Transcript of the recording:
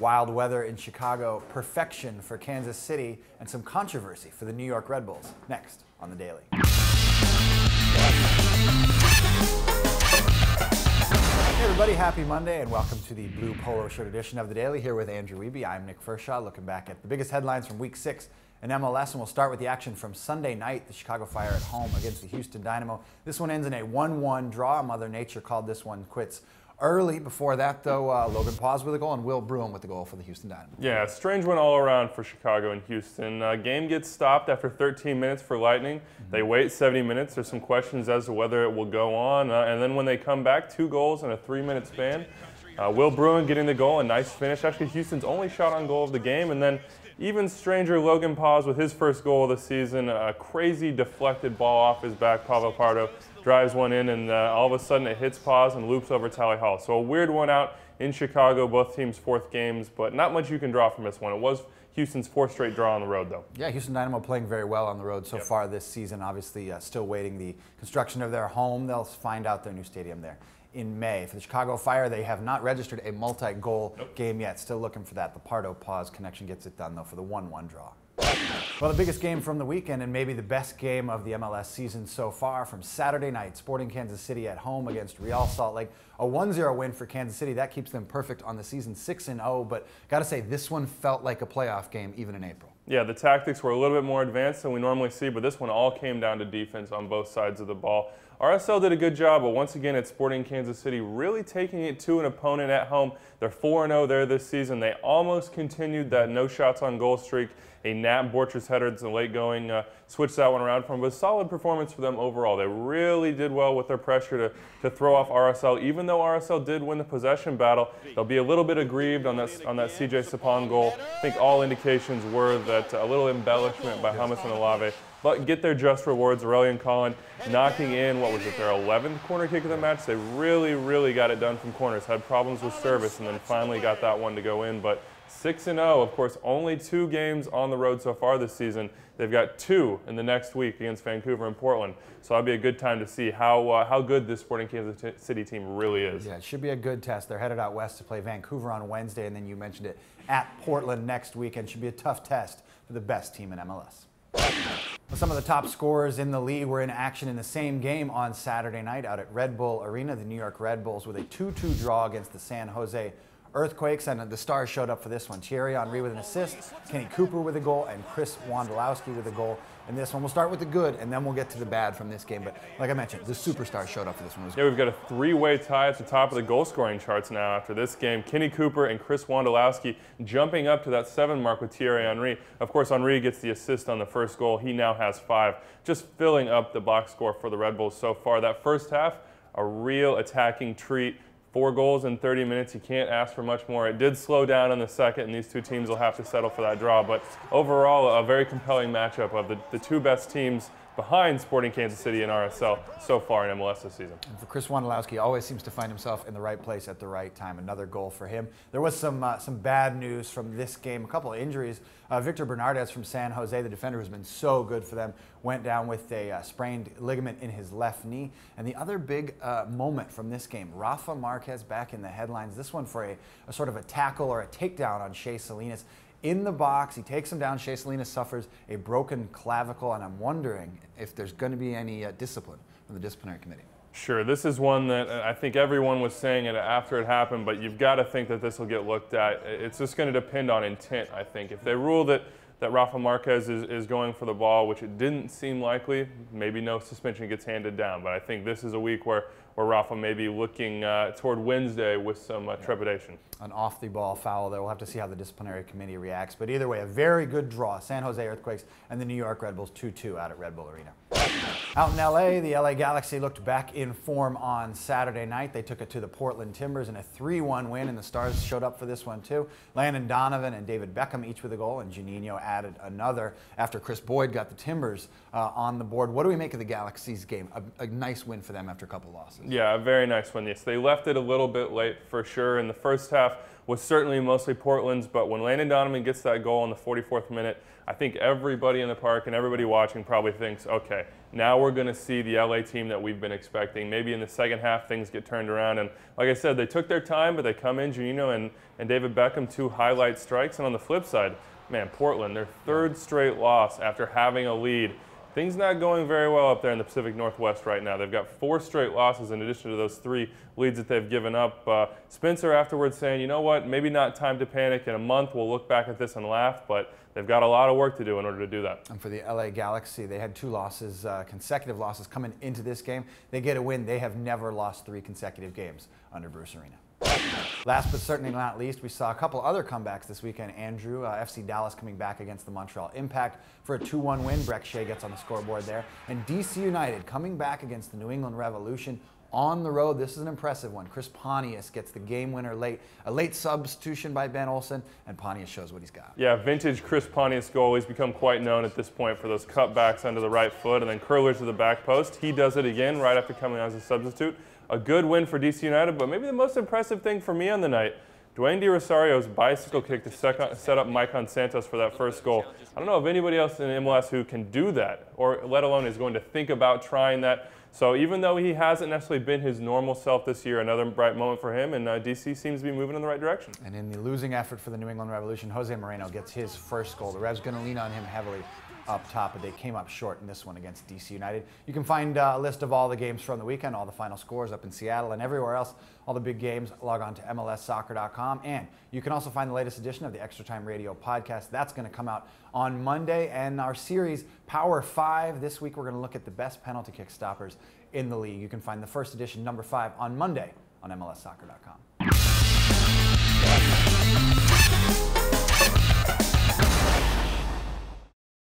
Wild weather in Chicago, perfection for Kansas City, and some controversy for the New York Red Bulls. Next on The Daily. Hey everybody, happy Monday and welcome to the Blue Polo Shirt edition of The Daily. Here with Andrew Wiebe, I'm Nick Fershaw, looking back at the biggest headlines from Week 6 in MLS, and we'll start with the action from Sunday night. The Chicago Fire at home against the Houston Dynamo. This one ends in a 1-1 draw. Mother Nature called this one quits early. Before that, though, Logan Pause with a goal and Will Bruin with the goal for the Houston Dynamo. Yeah, strange one all around for Chicago and Houston. Game gets stopped after 13 minutes for Lightning. They wait 70 minutes. There's some questions as to whether it will go on. And then when they come back, 2 goals in a 3-minute span. Will Bruin getting the goal, a nice finish. Actually, Houston's only shot on goal of the game. And then even stranger, Logan Pause with his first goal of the season. A crazy deflected ball off his back. Pablo Pardo drives one in, and all of a sudden it hits Pause and loops over Tally Hall. So a weird one out in Chicago, both teams' 4th games, but not much you can draw from this one. It was Houston's 4th straight draw on the road, though. Yeah, Houston Dynamo playing very well on the road so far this season. Obviously, still waiting the construction of their home. They'll find out their new stadium there in May. For the Chicago Fire, they have not registered a multi-goal game yet. Still looking for that. The Pardo-Pause connection gets it done, though, for the 1-1 draw. Well, the biggest game from the weekend and maybe the best game of the MLS season so far from Saturday night, Sporting Kansas City at home against Real Salt Lake. A 1-0 win for Kansas City. That keeps them perfect on the season, 6-0. But got to say, this one felt like a playoff game even in April. Yeah, the tactics were a little bit more advanced than we normally see, but this one all came down to defense on both sides of the ball. RSL did a good job, but once again, it's Sporting Kansas City really taking it to an opponent at home. They're 4-0 there this season. They almost continued that no shots on goal streak. A Nat Borchers header in the late going switched that one around for them, but a solid performance for them overall. They really did well with their pressure to throw off RSL. Even though RSL did win the possession battle, they'll be a little bit aggrieved on that CJ Sapong goal. I think all indications were that a little embellishment by Hummus and Olave, but get their just rewards. Aurelian Collin knocking in, what was it, their 11th corner kick of the match. They really got it done from corners, had problems with service, and then finally got that one to go in. But 6-0, of course, only 2 games on the road so far this season. They've got 2 in the next week against Vancouver and Portland. So that'll be a good time to see how good this Sporting Kansas City team really is. Yeah, it should be a good test. They're headed out west to play Vancouver on Wednesday, and then you mentioned it, at Portland next weekend. Should be a tough test for the best team in MLS. Well, some of the top scorers in the league were in action in the same game on Saturday night out at Red Bull Arena. The New York Red Bulls with a 2-2 draw against the San Jose Earthquakes, and the stars showed up for this one. Thierry Henry with an assist, Kenny Cooper with a goal, and Chris Wondolowski with a goal in this one. We'll start with the good, and then we'll get to the bad from this game. But like I mentioned, the superstars showed up for this one. Yeah, we've got a 3-way tie at the top of the goal-scoring charts now after this game. Kenny Cooper and Chris Wondolowski jumping up to that 7 mark with Thierry Henry. Of course, Henry gets the assist on the first goal. He now has 5, just filling up the box score for the Red Bulls so far. That first half, a real attacking treat. 4 goals in 30 minutes. You can't ask for much more. It did slow down in the second, and these 2 teams will have to settle for that draw. But overall, a very compelling matchup of the 2 best teams behind Sporting Kansas City and RSL so far in MLS this season. And for Chris Wondolowski, always seems to find himself in the right place at the right time. Another goal for him. There was some bad news from this game. A couple of injuries. Victor Bernardez from San Jose, the defender who's been so good for them, went down with a sprained ligament in his left knee. And the other big moment from this game, Rafa Marquez back in the headlines. This one for a sort of a tackle or a takedown on Shea Salinas. In the box, he takes him down. Shea Salinas suffers a broken clavicle, and I'm wondering if there's going to be any discipline from the disciplinary committee. Sure, this is one that I think everyone was saying it after it happened, but you've got to think that this will get looked at. It's just going to depend on intent, I think. If they rule that Rafa Marquez is going for the ball, which it didn't seem likely, maybe no suspension gets handed down. But I think this is a week where Rafa may be looking toward Wednesday with some trepidation. An off-the-ball foul there. We'll have to see how the disciplinary committee reacts. But either way, a very good draw. San Jose Earthquakes and the New York Red Bulls 2-2 out at Red Bull Arena. Out in LA, the LA Galaxy looked back in form on Saturday night. They took it to the Portland Timbers in a 3-1 win, and the Stars showed up for this one too. Landon Donovan and David Beckham each with a goal, and Juninho added another after Chris Boyd got the Timbers on the board. What do we make of the Galaxy's game? A nice win for them after a couple losses. Yeah, a very nice one. Yes, they left it a little bit late for sure. In the first half, was certainly mostly Portland's, but when Landon Donovan gets that goal in the 44th minute, I think everybody in the park and everybody watching probably thinks, okay, now we're going to see the LA team that we've been expecting. Maybe in the second half things get turned around. And like I said, they took their time, but they come in, Juninho and David Beckham, 2 highlight strikes. And on the flip side, man, Portland, their 3rd straight loss after having a lead. Things not going very well up there in the Pacific Northwest right now. They've got 4 straight losses in addition to those 3 leads that they've given up. Spencer afterwards saying, you know what, maybe not time to panic. In a month, we'll look back at this and laugh, but they've got a lot of work to do in order to do that. And for the LA Galaxy, they had 2 losses, consecutive losses coming into this game. They get a win. They have never lost 3 consecutive games under Bruce Arena. Last but certainly not least, we saw a couple other comebacks this weekend. Andrew, FC Dallas coming back against the Montreal Impact for a 2-1 win. Breck Shea gets on the scoreboard there. And DC United coming back against the New England Revolution on the road. This is an impressive one. Chris Pontius gets the game winner late. A late substitution by Ben Olsen, and Pontius shows what he's got. Yeah, vintage Chris Pontius goal. He's become quite known at this point for those cutbacks under the right foot and then curlers to the back post. He does it again right after coming on as a substitute. A good win for DC United, but maybe the most impressive thing for me on the night, Dwayne De Rosario's bicycle kick to set up Maicon Santos for that first goal. I don't know of anybody else in MLS who can do that, or let alone is going to think about trying that. So even though he hasn't necessarily been his normal self this year, another bright moment for him, and DC seems to be moving in the right direction. And in the losing effort for the New England Revolution, Jose Moreno gets his first goal. The Revs going to lean on him heavily up top, but they came up short in this one against DC United. You can find a list of all the games from the weekend, all the final scores up in Seattle and everywhere else, all the big games. Log on to MLSsoccer.com, and you can also find the latest edition of the Extra Time Radio podcast. That's going to come out on Monday, and our series Power 5. This week we're going to look at the best penalty kick stoppers in the league. You can find the first edition, number 5, on Monday on MLSsoccer.com.